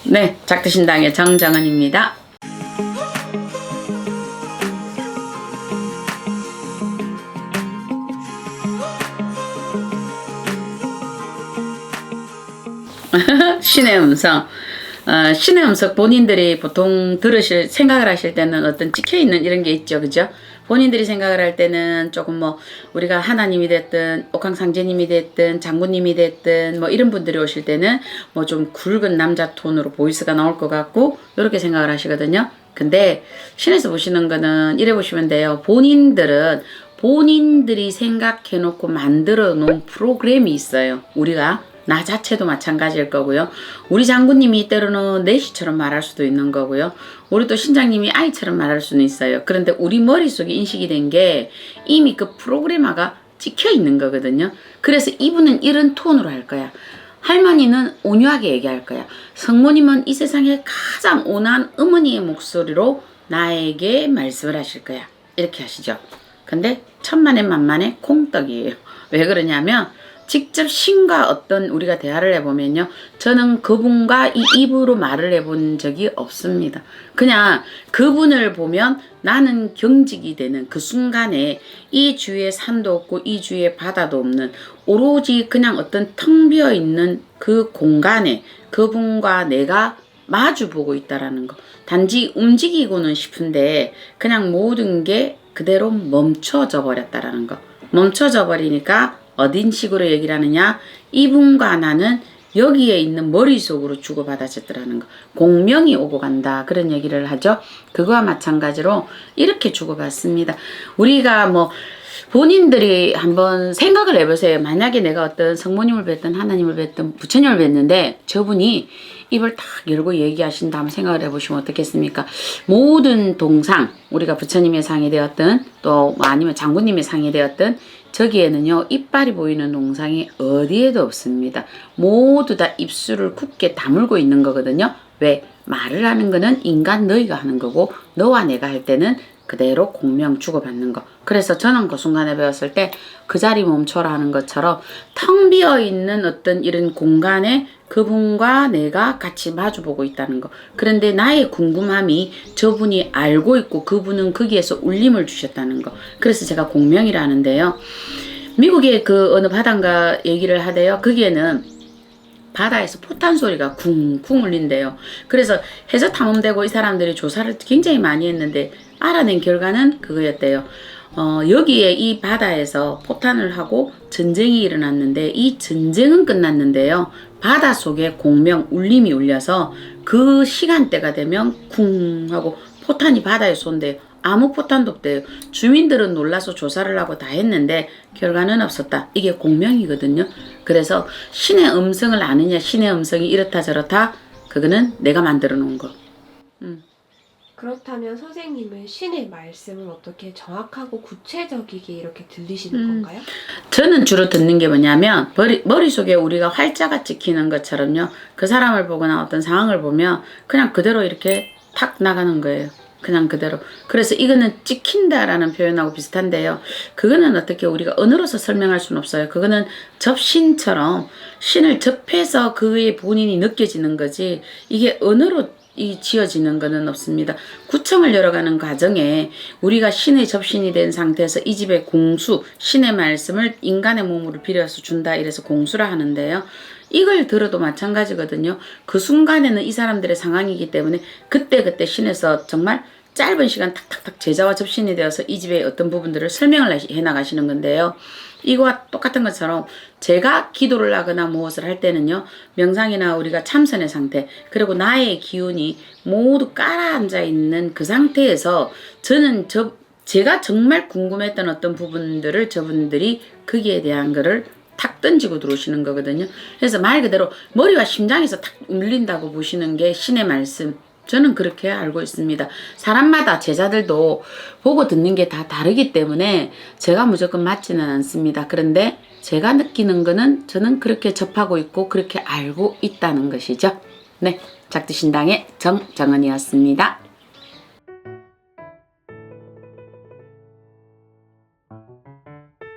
네, 작두신당의 정정은입니다. 신의 음성. 신의 음성 본인들이 보통 생각을 하실 때는 어떤 찍혀있는 이런 게 있죠. 그죠? 본인들이 생각을 할 때는 조금 뭐 우리가 하나님이 됐든 옥황상제님이 됐든 장군님이 됐든 뭐 이런 분들이 오실 때는 뭐 좀 굵은 남자 톤으로 보이스가 나올 것 같고 이렇게 생각을 하시거든요. 근데 신에서 보시는 거는 이래 보시면 돼요. 본인들이 생각해 놓고 만들어 놓은 프로그램이 있어요. 우리가 나 자체도 마찬가지일 거고요. 우리 장군님이 때로는 내시처럼 말할 수도 있는 거고요. 우리 또 신장님이 아이처럼 말할 수는 있어요. 그런데 우리 머릿속에 인식이 된 게 이미 그 프로그래머가 찍혀 있는 거거든요. 그래서 이분은 이런 톤으로 할 거야. 할머니는 온유하게 얘기할 거야. 성모님은 이 세상에 가장 온화한 어머니의 목소리로 나에게 말씀을 하실 거야. 이렇게 하시죠. 근데 천만에 만만에 콩떡이에요. 왜 그러냐면 직접 신과 어떤 우리가 대화를 해보면요. 저는 그분과 이 입으로 말을 해본 적이 없습니다. 그냥 그분을 보면 나는 경직이 되는 그 순간에 이 주위에 산도 없고 이 주위에 바다도 없는 오로지 그냥 어떤 텅 비어 있는 그 공간에 그분과 내가 마주보고 있다라는 거. 단지 움직이고는 싶은데 그냥 모든 게 그대로 멈춰져 버렸다라는 거. 멈춰져 버리니까 어딘 식으로 얘기를 하느냐? 이분과 나는 여기에 있는 머릿속으로 주고받아졌더라는 거. 공명이 오고 간다. 그런 얘기를 하죠. 그거와 마찬가지로 이렇게 주고받습니다. 우리가 뭐 본인들이 한번 생각을 해보세요. 만약에 내가 어떤 성모님을 뵀든 하나님을 뵀든 부처님을 뵀는데 저분이 입을 딱 열고 얘기하신다 한번 생각을 해보시면 어떻겠습니까? 모든 동상, 우리가 부처님의 상이 되었든 또 아니면 장군님의 상이 되었든 저기에는요 이빨이 보이는 동상이 어디에도 없습니다. 모두 다 입술을 굳게 다물고 있는 거거든요. 왜? 말을 하는 거는 인간 너희가 하는 거고 너와 내가 할 때는 그대로 공명 주고받는 거. 그래서 저는 그 순간에 배웠을 때 그 자리 멈춰라 하는 것처럼 텅 비어 있는 어떤 이런 공간에 그분과 내가 같이 마주보고 있다는 거. 그런데 나의 궁금함이 저분이 알고 있고 그분은 거기에서 울림을 주셨다는 거. 그래서 제가 공명이라 하는데요. 미국의 그 어느 바다인가 얘기를 하대요. 거기에는 바다에서 포탄 소리가 쿵쿵 울린대요. 그래서 해저 탐험되고 이 사람들이 조사를 굉장히 많이 했는데 알아낸 결과는 그거였대요. 여기에 이 바다에서 포탄을 하고 전쟁이 일어났는데 이 전쟁은 끝났는데요. 바닷속에 공명 울림이 울려서 그 시간대가 되면 쿵 하고 포탄이 바다에 쏜대요. 아무 포탄도 없대요. 주민들은 놀라서 조사를 하고 다 했는데 결과는 없었다. 이게 공명이거든요. 그래서 신의 음성을 아느냐, 신의 음성이 이렇다 저렇다, 그거는 내가 만들어 놓은 거. 그렇다면 선생님은 신의 말씀을 어떻게 정확하고 구체적이게 이렇게 들리시는 건가요? 저는 주로 듣는 게 뭐냐면 머릿속에 우리가 활자가 찍히는 것처럼요. 그 사람을 보거나 어떤 상황을 보면 그냥 그대로 이렇게 탁 나가는 거예요. 그냥 그대로. 그래서 이거는 찍힌다라는 표현하고 비슷한데요. 그거는 어떻게 우리가 언어로서 설명할 수는 없어요. 그거는 접신처럼 신을 접해서 그의 본인이 느껴지는 거지 이게 언어로 지어지는 것은 없습니다. 구청을 열어가는 과정에 우리가 신의 접신이 된 상태에서 이 집의 공수, 신의 말씀을 인간의 몸으로 빌어서 준다 이래서 공수라 하는데요. 이걸 들어도 마찬가지거든요. 그 순간에는 이 사람들의 상황이기 때문에 그때 신에서 정말 짧은 시간 탁탁탁 제자와 접신이 되어서 이 집의 어떤 부분들을 설명을 해나가시는 건데요. 이거와 똑같은 것처럼 제가 기도를 하거나 무엇을 할 때는요. 명상이나 우리가 참선의 상태 그리고 나의 기운이 모두 깔아앉아 있는 그 상태에서 저는 제가 정말 궁금했던 어떤 부분들을 저분들이 거기에 대한 거를 탁 던지고 들어오시는 거거든요. 그래서 말 그대로 머리와 심장에서 탁 울린다고 보시는 게 신의 말씀. 저는 그렇게 알고 있습니다. 사람마다 제자들도 보고 듣는 게 다 다르기 때문에 제가 무조건 맞지는 않습니다. 그런데 제가 느끼는 거는 저는 그렇게 접하고 있고 그렇게 알고 있다는 것이죠. 네, 작두신당의 정정은이었습니다.